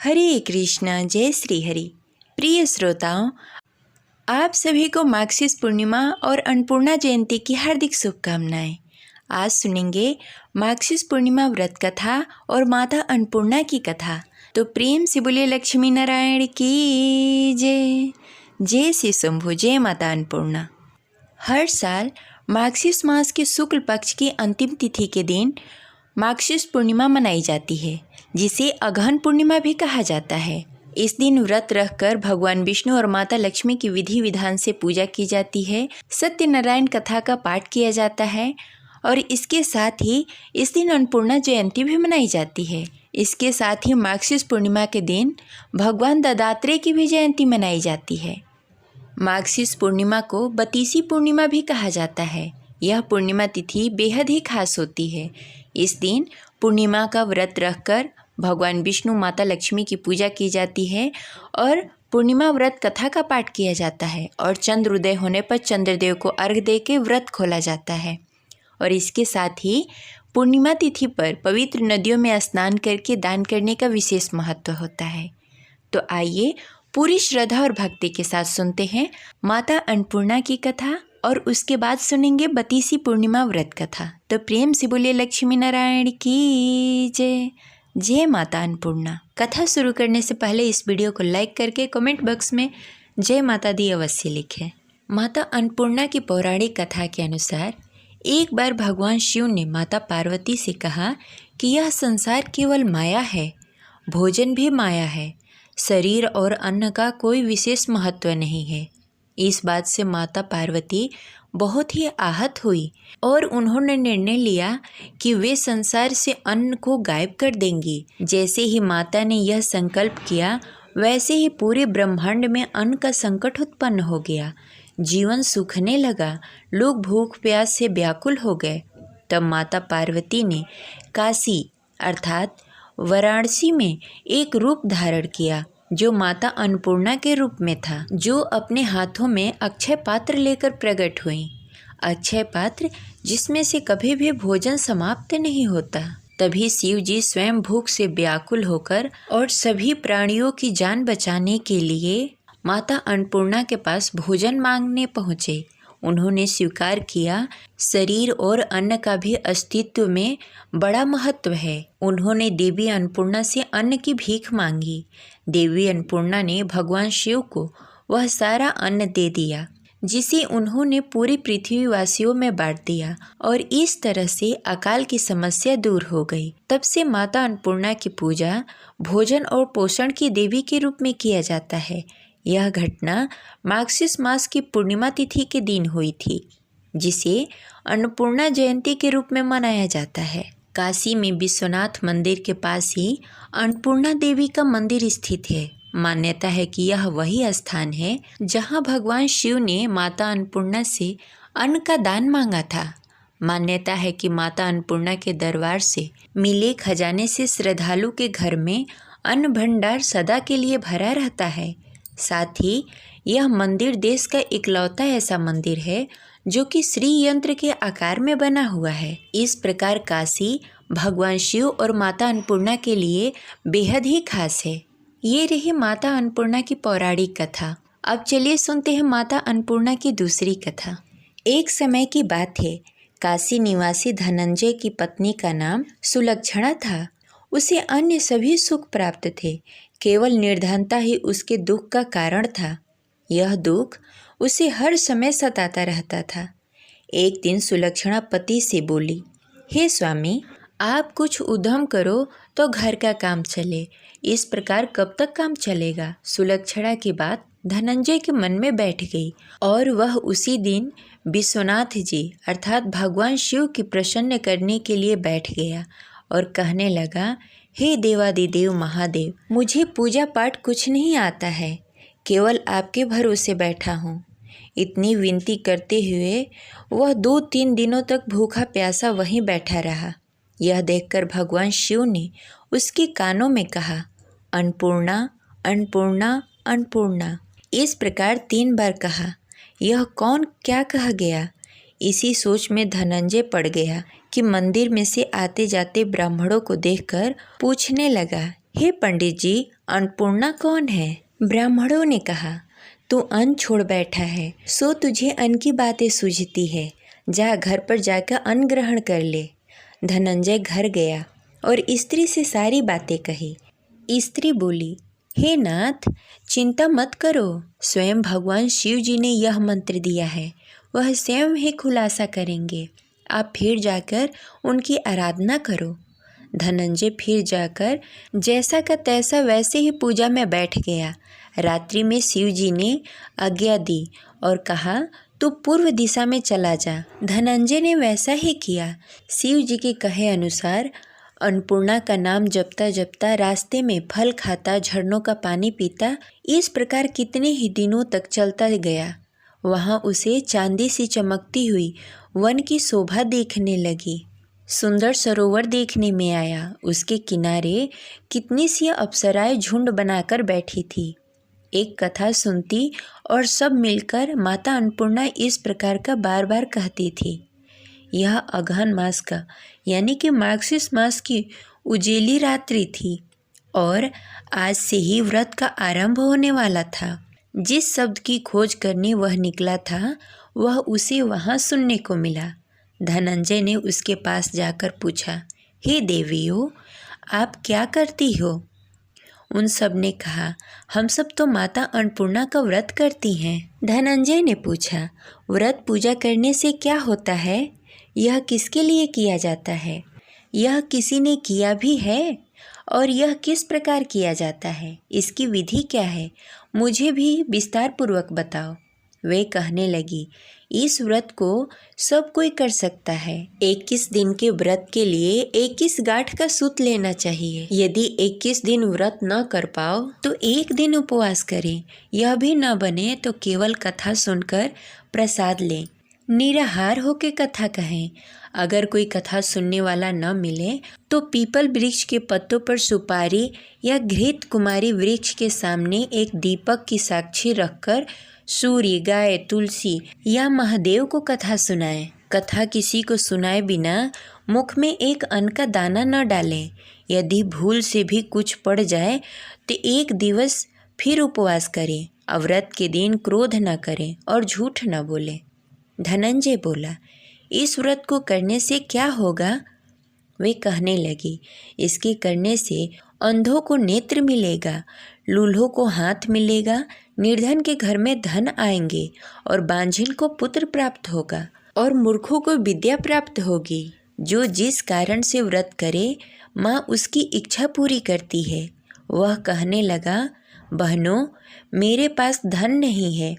हरे कृष्णा, जय श्री हरि। प्रिय श्रोताओं, आप सभी को माघ पूर्णिमा और अन्नपूर्णा जयंती की हार्दिक शुभकामनाएं। आज सुनेंगे माघ पूर्णिमा व्रत कथा और माता अन्नपूर्णा की कथा। तो प्रेम से बोलिए लक्ष्मी नारायण की जय। जय श्री शंभु, जय माता अन्नपूर्णा। हर साल माघ मास के शुक्ल पक्ष की अंतिम तिथि के दिन माघ पूर्णिमा मनाई जाती है, जिसे अगहन पूर्णिमा भी कहा जाता है। इस दिन व्रत रखकर भगवान विष्णु और माता लक्ष्मी की विधि विधान से पूजा की जाती है। सत्यनारायण कथा का पाठ किया जाता है और इसके साथ ही इस दिन अन्नपूर्णा जयंती भी मनाई जाती है। इसके साथ ही माघ पूर्णिमा के दिन भगवान दत्तात्रेय की भी जयंती मनाई जाती है। माघ पूर्णिमा को बतीसी पूर्णिमा भी कहा जाता है। यह पूर्णिमा तिथि बेहद ही खास होती है। इस दिन पूर्णिमा का व्रत रखकर भगवान विष्णु माता लक्ष्मी की पूजा की जाती है और पूर्णिमा व्रत कथा का पाठ किया जाता है और चंद्रोदय होने पर चंद्रदेव को अर्घ्य दे के व्रत खोला जाता है। और इसके साथ ही पूर्णिमा तिथि पर पवित्र नदियों में स्नान करके दान करने का विशेष महत्व होता है। तो आइए पूरी श्रद्धा और भक्ति के साथ सुनते हैं माता अन्नपूर्णा की कथा और उसके बाद सुनेंगे बतीसी पूर्णिमा व्रत कथा। तो प्रेम से बोलिए लक्ष्मी नारायण की जय। जय माता अन्नपूर्णा। कथा शुरू करने से पहले इस वीडियो को लाइक करके कमेंट बॉक्स में जय माता दी अवश्य लिखें। माता अन्नपूर्णा की पौराणिक कथा के अनुसार एक बार भगवान शिव ने माता पार्वती से कहा कि यह संसार केवल माया है, भोजन भी माया है, शरीर और अन्न का कोई विशेष महत्व नहीं है। इस बात से माता पार्वती बहुत ही आहत हुई और उन्होंने निर्णय लिया कि वे संसार से अन्न को गायब कर देंगी। जैसे ही माता ने यह संकल्प किया, वैसे ही पूरे ब्रह्मांड में अन्न का संकट उत्पन्न हो गया। जीवन सूखने लगा, लोग भूख प्यास से व्याकुल हो गए। तब माता पार्वती ने काशी अर्थात वाराणसी में एक रूप धारण किया, जो माता अन्नपूर्णा के रूप में था, जो अपने हाथों में अक्षय पात्र लेकर प्रकट हुई। अक्षय पात्र जिसमें से कभी भी भोजन समाप्त नहीं होता। तभी शिव जी स्वयं भूख से व्याकुल होकर और सभी प्राणियों की जान बचाने के लिए माता अन्नपूर्णा के पास भोजन मांगने पहुँचे। उन्होंने स्वीकार किया शरीर और अन्न का भी अस्तित्व में बड़ा महत्व है। उन्होंने देवी अन्नपूर्णा से अन्न की भीख मांगी। देवी अन्नपूर्णा ने भगवान शिव को वह सारा अन्न दे दिया, जिसे उन्होंने पूरी पृथ्वीवासियों में बांट दिया और इस तरह से अकाल की समस्या दूर हो गई। तब से माता अन्नपूर्णा की पूजा भोजन और पोषण की देवी के रूप में किया जाता है। यह घटना माघ मास की पूर्णिमा तिथि के दिन हुई थी, जिसे अन्नपूर्णा जयंती के रूप में मनाया जाता है। काशी में विश्वनाथ मंदिर के पास ही अन्नपूर्णा देवी का मंदिर स्थित है। मान्यता है कि यह वही स्थान है जहां भगवान शिव ने माता अन्नपूर्णा से अन्न का दान मांगा था। मान्यता है कि माता अन्नपूर्णा के दरबार से मिले खजाने से श्रद्धालु के घर में अन्न भंडार सदा के लिए भरा रहता है। साथ ही यह मंदिर देश का इकलौता ऐसा मंदिर है जो कि श्री यंत्र के आकार में बना हुआ है। इस प्रकार काशी भगवान शिव और माता अन्नपूर्णा के लिए बेहद ही खास है। ये रही माता अन्नपूर्णा की पौराणिक कथा। अब चलिए सुनते हैं माता अन्नपूर्णा की दूसरी कथा। एक समय की बात है, काशी निवासी धनंजय की पत्नी का नाम सुलक्षणा था। उसे अन्य सभी सुख प्राप्त थे, केवल निर्धनता ही उसके दुख का कारण था। यह दुख उसे हर समय सताता रहता था। एक दिन सुलक्षणा पति से बोली, हे स्वामी, आप कुछ उद्यम करो तो घर का काम चले। इस प्रकार कब तक काम चलेगा? सुलक्षणा की बात धनंजय के मन में बैठ गई और वह उसी दिन विश्वनाथ जी अर्थात भगवान शिव की प्रसन्न करने के लिए बैठ गया और कहने लगा, हे देवादिदेव महादेव, मुझे पूजा पाठ कुछ नहीं आता है, केवल आपके भरोसे बैठा हूँ। इतनी विनती करते हुए वह 2-3 दिनों तक भूखा प्यासा वहीं बैठा रहा। यह देखकर भगवान शिव ने उसके कानों में कहा, अन्नपूर्णा अन्नपूर्णा अन्नपूर्णा। इस प्रकार 3 बार कहा। यह कौन क्या कह गया? इसी सोच में धनंजय पड़ गया कि मंदिर में से आते जाते ब्राह्मणों को देखकर पूछने लगा हे पंडित जी, अन्नपूर्णा कौन है? ब्राह्मणों ने कहा, तू अन्न छोड़ बैठा है, सो तुझे अन्न की बातें सूझती है। जा घर पर जाकर अन्न ग्रहण कर ले। धनंजय घर गया और स्त्री से सारी बातें कही। स्त्री बोली, हे नाथ, चिंता मत करो, स्वयं भगवान शिव जी ने यह मंत्र दिया है, वह स्वयं ही खुलासा करेंगे। आप फिर जाकर उनकी आराधना करो। धनंजय फिर जाकर जैसा का तैसा वैसे ही पूजा में बैठ गया। रात्रि में शिव जी ने आज्ञा दी और कहा, तू पूर्व दिशा में चला जा। धनंजय ने वैसा ही किया। शिव जी के कहे अनुसार अन्नपूर्णा का नाम जपता जपता रास्ते में फल खाता, झरनों का पानी पीता, इस प्रकार कितने ही दिनों तक चलता गया। वहाँ उसे चांदी सी चमकती हुई वन की शोभा देखने लगी। सुंदर सरोवर देखने में आया। उसके किनारे कितनी सी अप्सराएं झुंड बनाकर बैठी थी। एक कथा सुनती और सब मिलकर माता अन्नपूर्णा इस प्रकार का बार बार कहती थी। यह अगहन मास का यानी कि मार्गशीर्ष मास की उजेली रात्रि थी और आज से ही व्रत का आरंभ होने वाला था। जिस शब्द की खोज करने वह निकला था वह उसे वहाँ सुनने को मिला। धनंजय ने उसके पास जाकर पूछा, हे देवियों, आप क्या करती हो? उन सब ने कहा, हम सब तो माता अन्नपूर्णा का व्रत करती हैं। धनंजय ने पूछा, व्रत पूजा करने से क्या होता है? यह किसके लिए किया जाता है? यह किसी ने किया भी है? और यह किस प्रकार किया जाता है? इसकी विधि क्या है? मुझे भी विस्तार पूर्वक बताओ। वे कहने लगी, इस व्रत को सब कोई कर सकता है। 21 दिन के व्रत के लिए 21 गांठ का सूत लेना चाहिए। यदि 21 दिन व्रत न कर पाओ तो एक दिन उपवास करें। यह भी न बने तो केवल कथा सुनकर प्रसाद लें। निराहार होकर कथा कहें। अगर कोई कथा सुनने वाला न मिले तो पीपल वृक्ष के पत्तों पर सुपारी या घृत कुमारी वृक्ष के सामने एक दीपक की साक्षी रखकर सूर्य, गाय, तुलसी या महादेव को कथा सुनाएं। कथा किसी को सुनाए बिना मुख में एक अन्न का दाना न डालें। यदि भूल से भी कुछ पड़ जाए तो एक दिवस फिर उपवास करें। व्रत के दिन क्रोध न करें और झूठ न बोलें। धनंजय बोला, इस व्रत को करने से क्या होगा? वे कहने लगी, इसके करने से अंधों को नेत्र मिलेगा, लूल्हों को हाथ मिलेगा, निर्धन के घर में धन आएंगे और बांझिन को पुत्र प्राप्त होगा और मूर्खों को विद्या प्राप्त होगी। जो जिस कारण से व्रत करे माँ उसकी इच्छा पूरी करती है। वह कहने लगा, बहनों, मेरे पास धन नहीं है,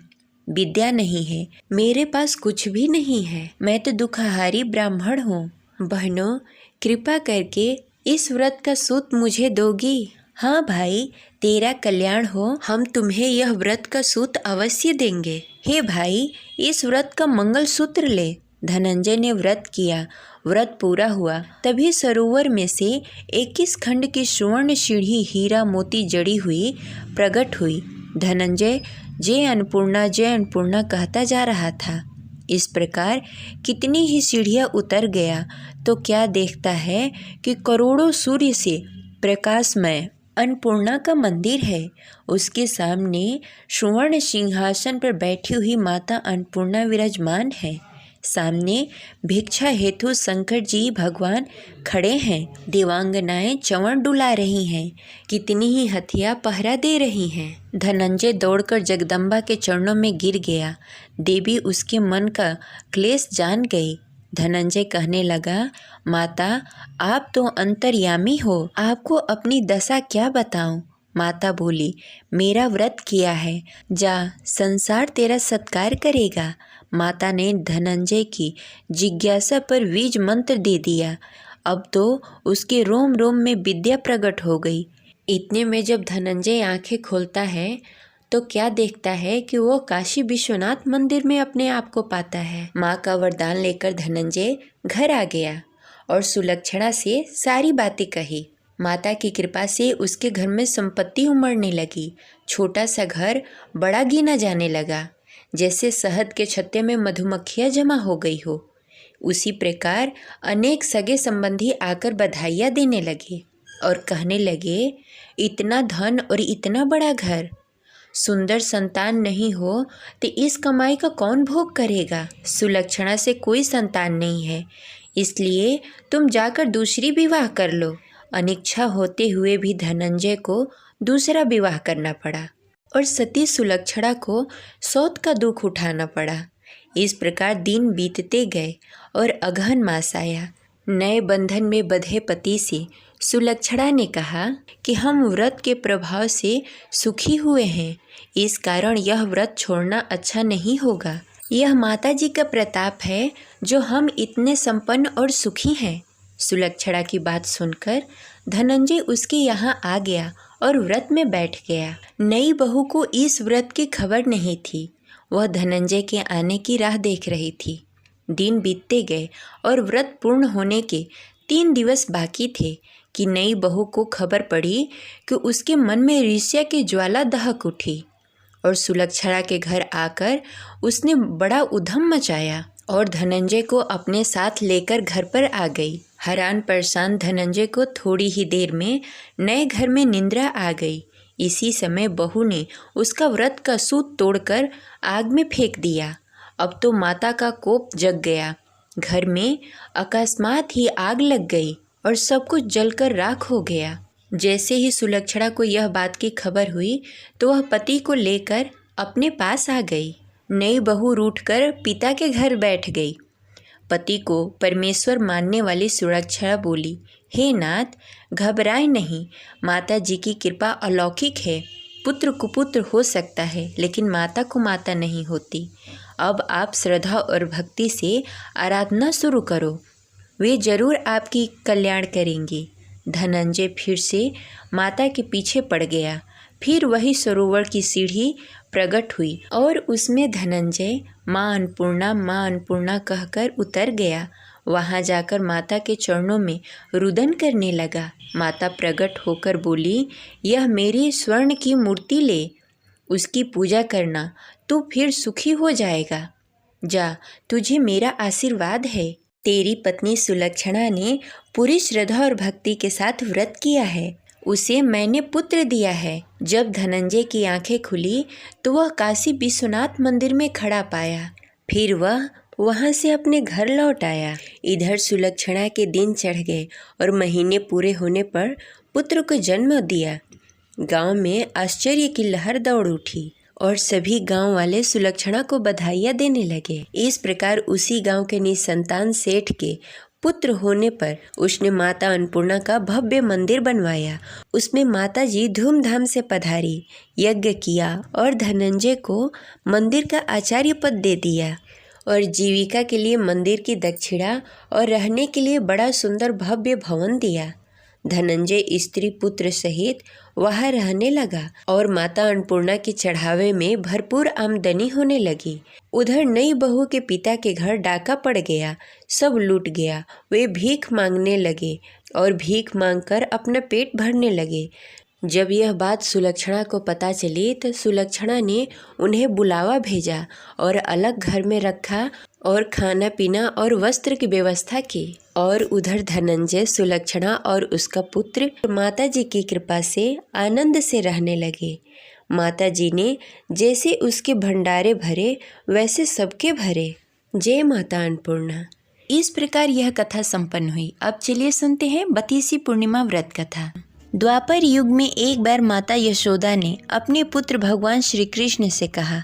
विद्या नहीं है, मेरे पास कुछ भी नहीं है, मैं तो दुखहारी ब्राह्मण हूँ। बहनों, कृपा करके इस व्रत का सूत मुझे दोगी? हाँ भाई, तेरा कल्याण हो, हम तुम्हें यह व्रत का सूत अवश्य देंगे। हे भाई, इस व्रत का मंगल सूत्र ले। धनंजय ने व्रत किया। व्रत पूरा हुआ तभी सरोवर में से 21 खंड की सुवर्ण सीढ़ी हीरा मोती जड़ी हुई प्रकट हुई। धनंजय जय अन्नपूर्णा कहता जा रहा था। इस प्रकार कितनी ही सीढ़ियाँ उतर गया तो क्या देखता है कि करोड़ों सूर्य से प्रकाशमय अन्नपूर्णा का मंदिर है। उसके सामने सुवर्ण सिंहासन पर बैठी हुई माता अन्नपूर्णा विराजमान है। सामने भिक्षा हेतु शंकर जी भगवान खड़े हैं। देवांगनाएं चंवर डुला रही हैं। कितनी ही हथिया पहरा दे रही हैं। धनंजय दौड़कर जगदम्बा के चरणों में गिर गया। देवी उसके मन का क्लेश जान गई। धनंजय कहने लगा, माता, आप तो अंतर्यामी हो, आपको अपनी दशा क्या बताऊं? माता बोली, मेरा व्रत किया है, जा, संसार तेरा सत्कार करेगा। माता ने धनंजय की जिज्ञासा पर बीज मंत्र दे दिया। अब तो उसके रोम रोम में विद्या प्रकट हो गई। इतने में जब धनंजय आंखें खोलता है तो क्या देखता है कि वो काशी विश्वनाथ मंदिर में अपने आप को पाता है। माँ का वरदान लेकर धनंजय घर आ गया और सुलक्षणा से सारी बातें कही। माता की कृपा से उसके घर में संपत्ति उमड़ने लगी। छोटा सा घर बड़ा गिना जाने लगा। जैसे शहद के छत्ते में मधुमक्खियाँ जमा हो गई हो, उसी प्रकार अनेक सगे संबंधी आकर बधाइयाँ देने लगे और कहने लगे, इतना धन और इतना बड़ा घर, सुंदर संतान नहीं हो तो इस कमाई का कौन भोग करेगा। सुलक्षणा से कोई संतान नहीं है, इसलिए तुम जाकर दूसरी विवाह कर लो। अनिच्छा होते हुए भी धनंजय को दूसरा विवाह करना पड़ा और सती सुलक्षणा को सौत का दुख उठाना पड़ा। इस प्रकार दिन बीतते गए और अगहन मास आया। नए बंधन में बंधे पति से सुलक्षणा ने कहा कि हम व्रत के प्रभाव से सुखी हुए हैं, इस कारण यह व्रत छोड़ना अच्छा नहीं होगा। यह माता जी का प्रताप है जो हम इतने संपन्न और सुखी हैं। सुलक्षणा की बात सुनकर धनंजय उसके यहाँ आ गया और व्रत में बैठ गया। नई बहू को इस व्रत की खबर नहीं थी, वह धनंजय के आने की राह देख रही थी। दिन बीतते गए और व्रत पूर्ण होने के 3 दिवस बाकी थे कि नई बहू को खबर पड़ी कि उसके मन में ईर्ष्या की ज्वाला दहक उठी और सुलक्षणा के घर आकर उसने बड़ा उधम मचाया और धनंजय को अपने साथ लेकर घर पर आ गई। हैरान परेशान धनंजय को थोड़ी ही देर में नए घर में निंद्रा आ गई। इसी समय बहू ने उसका व्रत का सूत तोड़कर आग में फेंक दिया। अब तो माता का कोप जग गया। घर में अकस्मात ही आग लग गई और सब कुछ जलकर राख हो गया। जैसे ही सुलक्षणा को यह बात की खबर हुई तो वह पति को लेकर अपने पास आ गई। नई बहू रूठकर पिता के घर बैठ गई। पति को परमेश्वर मानने वाली सुलक्षणा बोली, हे नाथ, घबराए नहीं, माता जी की कृपा अलौकिक है। पुत्र कुपुत्र हो सकता है लेकिन माता को माता नहीं होती। अब आप श्रद्धा और भक्ति से आराधना शुरू करो, वे जरूर आपकी कल्याण करेंगी। धनंजय फिर से माता के पीछे पड़ गया। फिर वही सरोवर की सीढ़ी प्रकट हुई और उसमें धनंजय माँ अन्नपूर्णा कहकर उतर गया। वहाँ जाकर माता के चरणों में रुदन करने लगा। माता प्रकट होकर बोली, यह मेरी स्वर्ण की मूर्ति ले, उसकी पूजा करना, तू फिर सुखी हो जाएगा। जा, तुझे मेरा आशीर्वाद है। तेरी पत्नी सुलक्षणा ने पूरी श्रद्धा और भक्ति के साथ व्रत किया है, उसे मैंने पुत्र दिया है। जब धनंजय की आंखें खुली तो वह काशी विश्वनाथ मंदिर में खड़ा पाया। फिर वह वहां से अपने घर लौट आया। इधर सुलक्षणा के दिन चढ़ गए और महीने पूरे होने पर पुत्र को जन्म दिया। गांव में आश्चर्य की लहर दौड़ उठी और सभी गांव वाले सुलक्षणा को बधाइयाँ देने लगे। इस प्रकार उसी गांव के निसंतान सेठ के पुत्र होने पर उसने माता अन्नपूर्णा का भव्य मंदिर बनवाया। उसमें माता जी धूमधाम से पधारी, यज्ञ किया और धनंजय को मंदिर का आचार्य पद दे दिया और जीविका के लिए मंदिर की दक्षिणा और रहने के लिए बड़ा सुंदर भव्य भवन दिया। धनंजय स्त्री पुत्र सहित वहाँ रहने लगा और माता अन्नपूर्णा के चढ़ावे में भरपूर आमदनी होने लगी। उधर नई बहू के पिता के घर डाका पड़ गया, सब लूट गया। वे भीख मांगने लगे और भीख मांगकर अपना पेट भरने लगे। जब यह बात सुलक्षणा को पता चली तो सुलक्षणा ने उन्हें बुलावा भेजा और अलग घर में रखा और खाना पीना और वस्त्र की व्यवस्था की। और उधर धनंजय, सुलक्षणा और उसका पुत्र माता जी की कृपा से आनंद से रहने लगे। माता जी ने जैसे उसके भंडारे भरे वैसे सबके भरे। जय माता अन्नपूर्णा। इस प्रकार यह कथा संपन्न हुई। अब चलिए सुनते हैं 32वीं पूर्णिमा व्रत कथा। द्वापर युग में एक बार माता यशोदा ने अपने पुत्र भगवान श्री कृष्ण से कहा,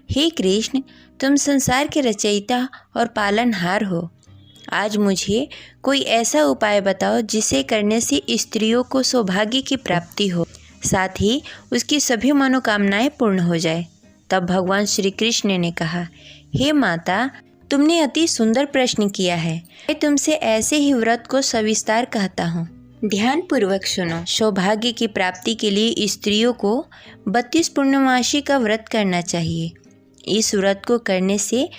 हे कृष्ण, तुम संसार के रचयिता और पालनहार हो। आज मुझे कोई ऐसा उपाय बताओ जिसे करने से स्त्रियों को सौभाग्य की प्राप्ति हो, साथ ही उसकी सभी मनोकामनाएं पूर्ण हो जाए। तब भगवान श्री कृष्ण ने कहा, हे माता, तुमने अति सुंदर प्रश्न किया है। मैं तुमसे ऐसे ही व्रत को सविस्तार कहता हूँ, ध्यान पूर्वक सुनो। सौभाग्य की प्राप्ति के लिए स्त्रियों को 32 पूर्णमासी का व्रत करना चाहिए। इस व्रत को करने से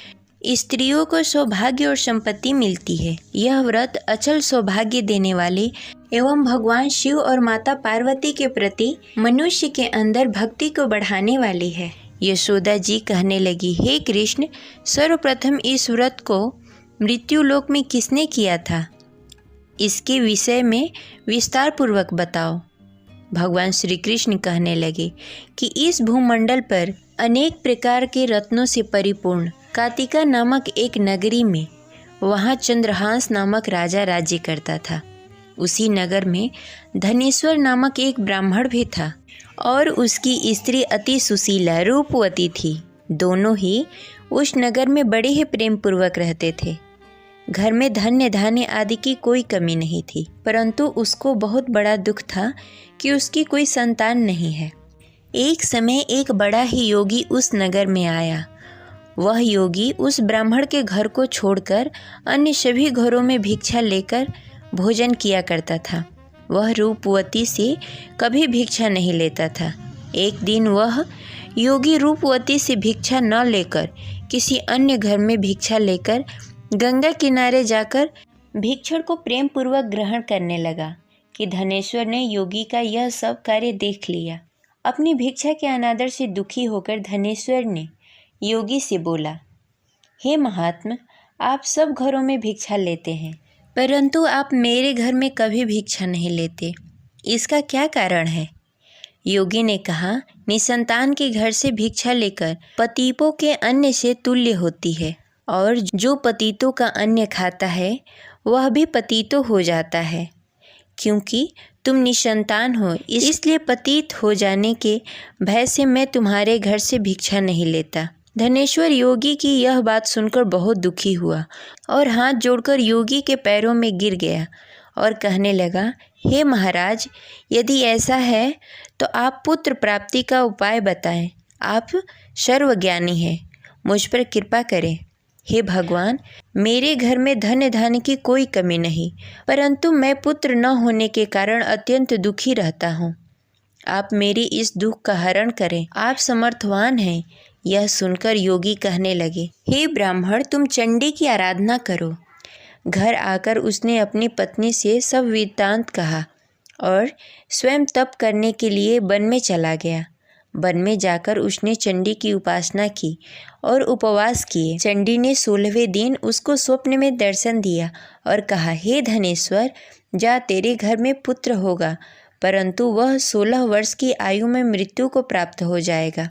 स्त्रियों को सौभाग्य और संपत्ति मिलती है। यह व्रत अचल सौभाग्य देने वाले एवं भगवान शिव और माता पार्वती के प्रति मनुष्य के अंदर भक्ति को बढ़ाने वाली है। यशोदा जी कहने लगी, हे कृष्ण, सर्वप्रथम इस व्रत को मृत्युलोक में किसने किया था? इसके विषय में विस्तार पूर्वक बताओ। भगवान श्री कृष्ण कहने लगे कि इस भूमंडल पर अनेक प्रकार के रत्नों से परिपूर्ण कातिका नामक एक नगरी में वहाँ चंद्रहांस नामक राजा राज्य करता था। उसी नगर में धनेश्वर नामक एक ब्राह्मण भी था और उसकी स्त्री अति सुशीला रूपवती थी। दोनों ही उस नगर में बड़े ही प्रेम पूर्वक रहते थे। घर में धन्य धान्य आदि की कोई कमी नहीं थी, परंतु उसको बहुत बड़ा दुख था कि उसकी कोई संतान नहीं है। एक समय एक बड़ा ही योगी उस नगर में आया। वह योगी उस ब्राह्मण के घर को छोड़कर अन्य सभी घरों में भिक्षा लेकर भोजन किया करता था। वह रूपवती से कभी भिक्षा नहीं लेता था। एक दिन वह योगी रूपवती से भिक्षा न लेकर किसी अन्य घर में भिक्षा लेकर गंगा किनारे जाकर भिक्षुक को प्रेम पूर्वक ग्रहण करने लगा कि धनेश्वर ने योगी का यह सब कार्य देख लिया। अपनी भिक्षा के अनादर से दुखी होकर धनेश्वर ने योगी से बोला, हे महात्मा, आप सब घरों में भिक्षा लेते हैं, परंतु आप मेरे घर में कभी भिक्षा नहीं लेते, इसका क्या कारण है? योगी ने कहा, निसंतान के घर से भिक्षा लेकर पतितों के अन्न से तुल्य होती है, और जो पतितों का अन्न खाता है वह भी पतित हो जाता है। क्योंकि तुम निसंतान हो, इसलिए पतित हो जाने के भय से मैं तुम्हारे घर से भिक्षा नहीं लेता। धनेश्वर योगी की यह बात सुनकर बहुत दुखी हुआ और हाथ जोड़कर योगी के पैरों में गिर गया और कहने लगा, हे महाराज, यदि ऐसा है तो आप पुत्र प्राप्ति का उपाय बताएं। आप सर्वज्ञानी हैं, मुझ पर कृपा करें। हे भगवान, मेरे घर में धन धान्य की कोई कमी नहीं, परंतु मैं पुत्र न होने के कारण अत्यंत दुखी रहता हूँ। आप मेरी इस दुख का हरण करें, आप समर्थवान हैं। यह सुनकर योगी कहने लगे, हे ब्राह्मण, तुम चंडी की आराधना करो। घर आकर उसने अपनी पत्नी से सब वृत्तांत कहा और स्वयं तप करने के लिए वन में चला गया। वन में जाकर उसने चंडी की उपासना की और उपवास किए। चंडी ने 16वें दिन उसको स्वप्न में दर्शन दिया और कहा, हे धनेश्वर, जा, तेरे घर में पुत्र होगा, परंतु वह 16 वर्ष की आयु में मृत्यु को प्राप्त हो जाएगा।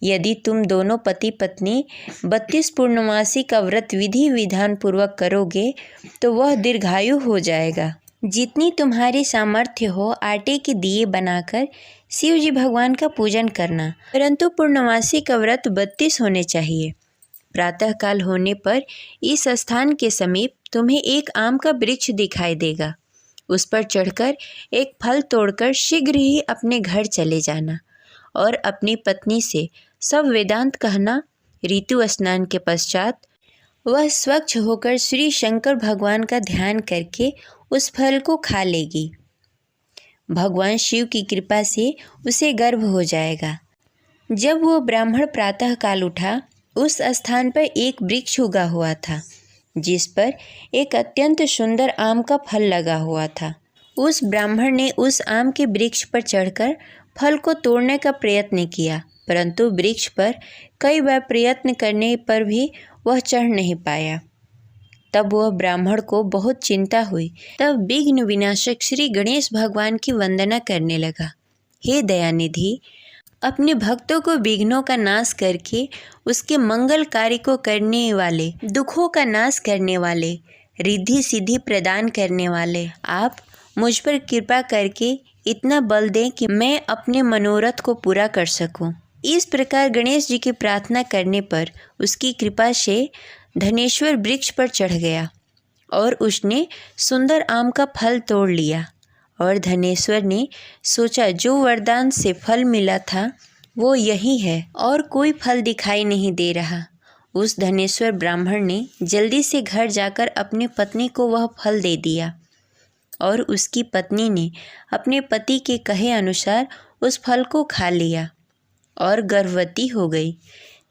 यदि तुम दोनों पति पत्नी 32 पूर्णमासी का व्रत विधि विधान पूर्वक करोगे तो वह दीर्घायु हो जाएगा। जितनी तुम्हारी सामर्थ्य हो, आटे के दिए बनाकर शिव जी भगवान का पूजन करना, परंतु पूर्णमासी का व्रत 32 होने चाहिए। प्रातःकाल होने पर इस स्थान के समीप तुम्हें एक आम का वृक्ष दिखाई देगा। उस पर चढ़कर एक फल तोड़कर शीघ्र ही अपने घर चले जाना और अपनी पत्नी से सब वेदांत कहना। ऋतु स्नान के पश्चात वह स्वच्छ होकर श्री शंकर भगवान का ध्यान करके उस फल को खा लेगी। भगवान शिव की कृपा से उसे गर्भ हो जाएगा। जब वो ब्राह्मण प्रातःकाल उठा, उस स्थान पर एक वृक्ष उगा हुआ था जिस पर एक अत्यंत सुंदर आम का फल लगा हुआ था। उस ब्राह्मण ने उस आम के वृक्ष पर चढ़कर फल को तोड़ने का प्रयत्न किया, परंतु वृक्ष पर कई बार प्रयत्न करने पर भी वह चढ़ नहीं पाया। तब वह ब्राह्मण को बहुत चिंता हुई। तब विघ्न विनाशक श्री गणेश भगवान की वंदना करने लगा। हे दयानिधि, अपने भक्तों को विघ्नों का नाश करके उसके मंगल कार्य को करने वाले, दुखों का नाश करने वाले, रिद्धि सिद्धि प्रदान करने वाले, आप मुझ पर कृपा करके इतना बल दें कि मैं अपने मनोरथ को पूरा कर सकूं। इस प्रकार गणेश जी की प्रार्थना करने पर उसकी कृपा से धनेश्वर वृक्ष पर चढ़ गया और उसने सुंदर आम का फल तोड़ लिया। और धनेश्वर ने सोचा, जो वरदान से फल मिला था वो यही है और कोई फल दिखाई नहीं दे रहा। उस धनेश्वर ब्राह्मण ने जल्दी से घर जाकर अपनी पत्नी को वह फल दे दिया और उसकी पत्नी ने अपने पति के कहे अनुसार उस फल को खा लिया और गर्भवती हो गई।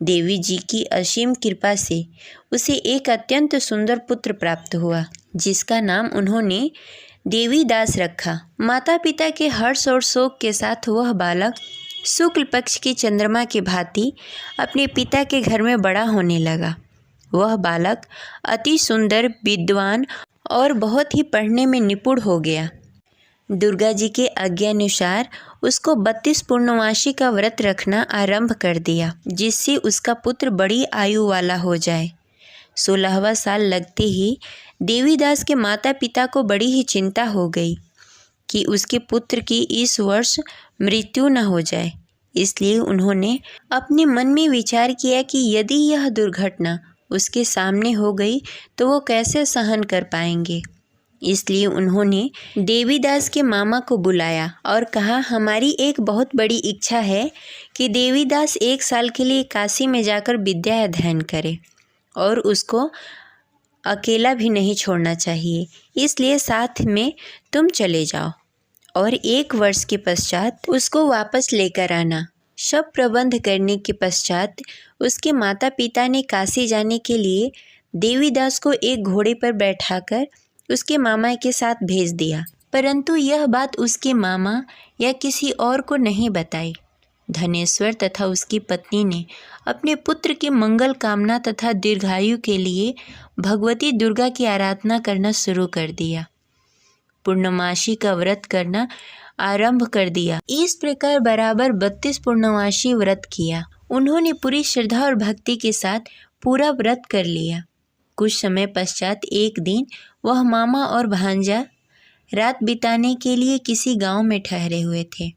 देवी जी की असीम कृपा से उसे एक अत्यंत सुंदर पुत्र प्राप्त हुआ, जिसका नाम उन्होंने देवी दास रखा। माता पिता के हर्ष और शोक के साथ वह बालक शुक्ल पक्ष के चंद्रमा के भांति अपने पिता के घर में बड़ा होने लगा। वह बालक अति सुंदर, विद्वान और बहुत ही पढ़ने में निपुण हो गया। दुर्गा जी के आज्ञानुसार उसको 32 पूर्णमासी का व्रत रखना आरंभ कर दिया, जिससे उसका पुत्र बड़ी आयु वाला हो जाए। 16वां साल लगते ही देवीदास के माता पिता को बड़ी ही चिंता हो गई कि उसके पुत्र की इस वर्ष मृत्यु न हो जाए। इसलिए उन्होंने अपने मन में विचार किया कि यदि यह दुर्घटना उसके सामने हो गई तो वो कैसे सहन कर पाएंगे। इसलिए उन्होंने देवीदास के मामा को बुलाया और कहा, हमारी एक बहुत बड़ी इच्छा है कि देवीदास 1 साल के लिए काशी में जाकर विद्या अध्ययन करे और उसको अकेला भी नहीं छोड़ना चाहिए, इसलिए साथ में तुम चले जाओ और 1 वर्ष के पश्चात उसको वापस लेकर आना। सब प्रबंध करने के पश्चात उसके माता पिता ने काशी जाने के लिए देवीदास को एक घोड़े पर बैठाकर उसके मामा के साथ भेज दिया, परंतु यह बात उसके मामा या किसी और को नहीं बताई। धनेश्वर तथा उसकी पत्नी ने अपने पुत्र के मंगल कामना तथा दीर्घायु के लिए भगवती दुर्गा की आराधना करना शुरू कर दिया। पूर्णमासी का व्रत करना आरंभ कर दिया। इस प्रकार बराबर 32 पूर्णमासी व्रत किया। उन्होंने पूरी श्रद्धा और भक्ति के साथ पूरा व्रत कर लिया। कुछ समय पश्चात एक दिन वह मामा और भांजा रात बिताने के लिए किसी गांव में ठहरे हुए थे।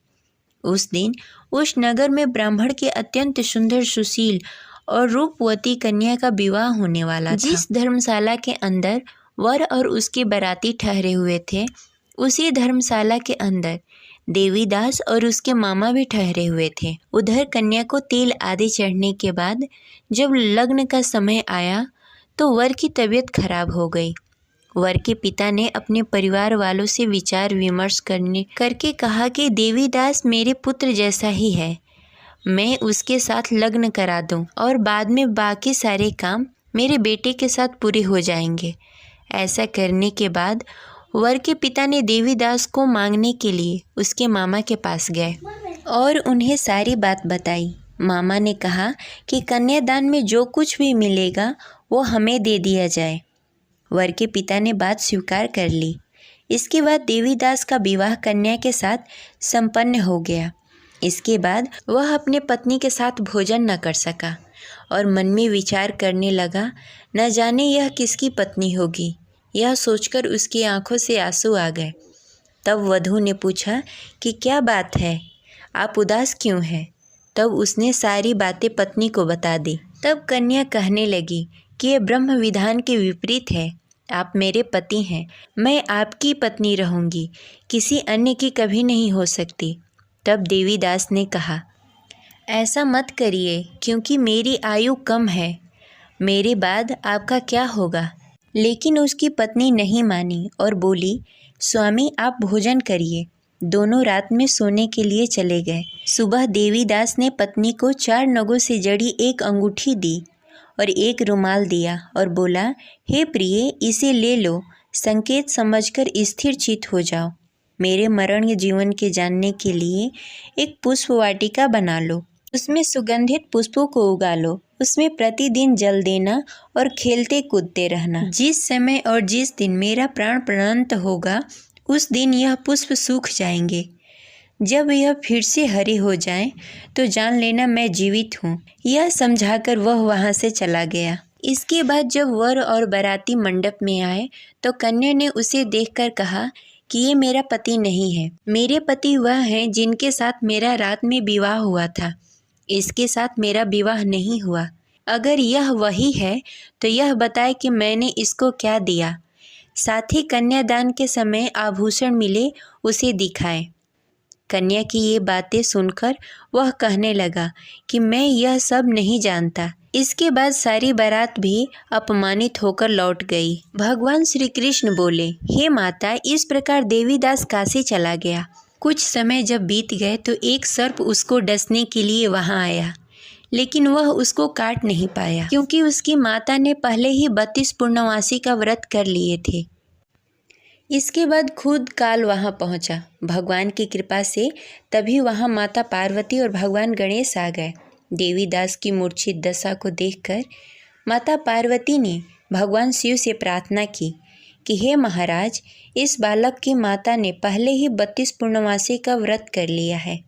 उस दिन उस नगर में ब्राह्मण के अत्यंत सुंदर, सुशील और रूपवती कन्या का विवाह होने वाला था। जिस धर्मशाला के अंदर वर और उसके बाराती ठहरे हुए थे, उसी धर्मशाला के अंदर देवीदास और उसके मामा भी ठहरे हुए थे। उधर कन्या को तेल आदि चढ़ने के बाद जब लग्न का समय आया तो वर की तबीयत खराब हो गई। वर के पिता ने अपने परिवार वालों से विचार विमर्श करके कहा कि देवीदास मेरे पुत्र जैसा ही है, मैं उसके साथ लग्न करा दूं और बाद में बाकी सारे काम मेरे बेटे के साथ पूरे हो जाएंगे। ऐसा करने के बाद वर के पिता ने देवीदास को मांगने के लिए उसके मामा के पास गए और उन्हें सारी बात बताई। मामा ने कहा कि कन्यादान में जो कुछ भी मिलेगा वो हमें दे दिया जाए। वर के पिता ने बात स्वीकार कर ली। इसके बाद देवीदास का विवाह कन्या के साथ संपन्न हो गया। इसके बाद वह अपने पत्नी के साथ भोजन न कर सका और मन में विचार करने लगा, न जाने यह किसकी पत्नी होगी। यह सोचकर उसकी आंखों से आंसू आ गए। तब वधू ने पूछा कि क्या बात है, आप उदास क्यों हैं? तब उसने सारी बातें पत्नी को बता दी। तब कन्या कहने लगी कि यह ब्रह्म विधान के विपरीत है। आप मेरे पति हैं, मैं आपकी पत्नी रहूंगी, किसी अन्य की कभी नहीं हो सकती। तब देवीदास ने कहा, ऐसा मत करिए, क्योंकि मेरी आयु कम है, मेरे बाद आपका क्या होगा। लेकिन उसकी पत्नी नहीं मानी और बोली, स्वामी आप भोजन करिए। दोनों रात में सोने के लिए चले गए। सुबह देवीदास ने पत्नी को 4 नगों से जड़ी एक अंगूठी दी और एक रुमाल दिया और बोला, हे प्रिय, इसे ले लो, संकेत समझकर स्थिर चित्त हो जाओ। मेरे मरण जीवन के जानने के लिए एक पुष्प वाटिका बना लो, उसमें सुगंधित पुष्पों को उगा लो, उसमें प्रतिदिन जल देना और खेलते कूदते रहना। जिस समय और जिस दिन मेरा प्राण प्राणांत होगा उस दिन यह पुष्प सूख जाएंगे। जब यह फिर से हरे हो जाएं तो जान लेना मैं जीवित हूँ। यह समझाकर वह वहाँ से चला गया। इसके बाद जब वर और बाराती मंडप में आए तो कन्या ने उसे देखकर कहा कि ये मेरा पति नहीं है, मेरे पति वह हैं जिनके साथ मेरा रात में विवाह हुआ था, इसके साथ मेरा विवाह नहीं हुआ। अगर यह वही है तो यह बताए कि मैंने इसको क्या दिया, साथ ही कन्यादान के समय आभूषण मिले उसे दिखाए। कन्या की ये बातें सुनकर वह कहने लगा कि मैं यह सब नहीं जानता। इसके बाद सारी बारात भी अपमानित होकर लौट गई। भगवान श्री कृष्ण बोले, हे माता, इस प्रकार देवीदास काशी चला गया। कुछ समय जब बीत गए तो एक सर्प उसको डसने के लिए वहां आया, लेकिन वह उसको काट नहीं पाया, क्योंकि उसकी माता ने पहले ही 32 पूर्णमासी का व्रत कर लिए थे। इसके बाद खुद काल वहां पहुंचा। भगवान की कृपा से तभी वहां माता पार्वती और भगवान गणेश आ गए। देवीदास की मूर्छित दशा को देखकर माता पार्वती ने भगवान शिव से प्रार्थना की कि हे महाराज, इस बालक की माता ने पहले ही 32 पूर्णमासी का व्रत कर लिया है,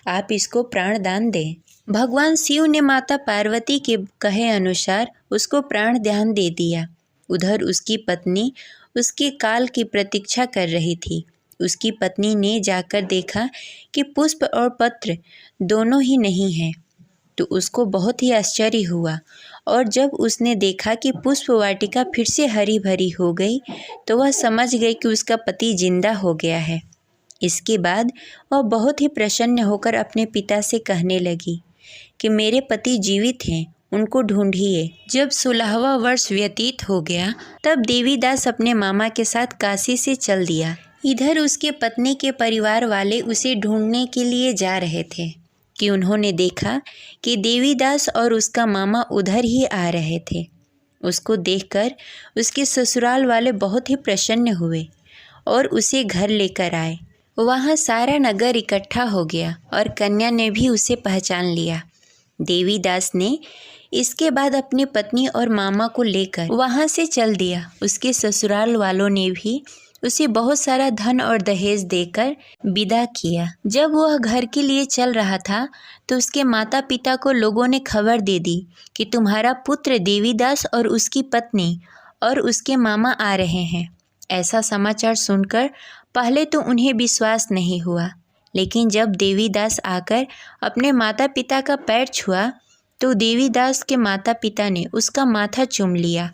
आप इसको प्राण दान दें। भगवान शिव ने माता पार्वती के कहे अनुसार उसको प्राण दान दे दिया। उधर उसकी पत्नी उसके काल की प्रतीक्षा कर रही थी। उसकी पत्नी ने जाकर देखा कि पुष्प और पत्र दोनों ही नहीं हैं, तो उसको बहुत ही आश्चर्य हुआ और जब उसने देखा कि पुष्प वाटिका फिर से हरी भरी हो गई तो वह समझ गई कि उसका पति जिंदा हो गया है। इसके बाद वह बहुत ही प्रसन्न होकर अपने पिता से कहने लगी कि मेरे पति जीवित हैं, उनको ढूंढिए। जब 16वां वर्ष व्यतीत हो गया तब देवीदास अपने मामा के साथ काशी से चल दिया। इधर उसके पत्नी के परिवार वाले उसे ढूंढने के लिए जा रहे थे कि उन्होंने देखा कि देवीदास और उसका मामा उधर ही आ रहे थे। उसको देखकर उसके ससुराल वाले बहुत ही प्रसन्न हुए और उसे घर लेकर आए। वहाँ सारा नगर इकट्ठा हो गया और कन्या ने भी उसे पहचान लिया। देवीदास ने इसके बाद अपनी पत्नी और मामा को लेकर वहाँ से चल दिया। उसके ससुराल वालों ने भी उसे बहुत सारा धन और दहेज देकर विदा किया। जब वह घर के लिए चल रहा था तो उसके माता पिता को लोगों ने खबर दे दी कि तुम्हारा पुत्र देवीदास और उसकी पत्नी और उसके मामा आ रहे हैं। ऐसा समाचार सुनकर पहले तो उन्हें विश्वास नहीं हुआ, लेकिन जब देवीदास आकर अपने माता पिता का पैर छुआ तो देवीदास के माता पिता ने उसका माथा चूम लिया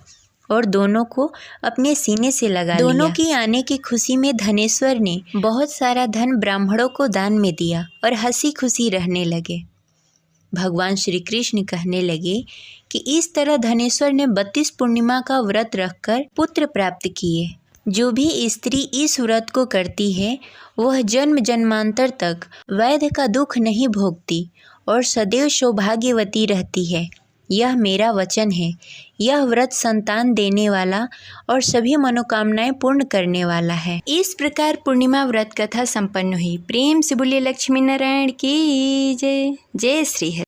और दोनों को अपने सीने से लगा लिया। दोनों की आने की खुशी में धनेश्वर ने बहुत सारा धन ब्राह्मणों को दान में दिया और हंसी खुशी रहने लगे। भगवान श्री कृष्ण कहने लगे कि इस तरह धनेश्वर ने 32 पूर्णिमा का व्रत रखकर पुत्र प्राप्त किए। जो भी स्त्री इस व्रत को करती है वह जन्म जन्मांतर तक वैध का दुख नहीं भोगती और सदैव सौभाग्यवती रहती है। यह मेरा वचन है। यह व्रत संतान देने वाला और सभी मनोकामनाएं पूर्ण करने वाला है। इस प्रकार पूर्णिमा व्रत कथा संपन्न हुई। प्रेम से बोलिए लक्ष्मी नारायण की जय। जय श्री हरि।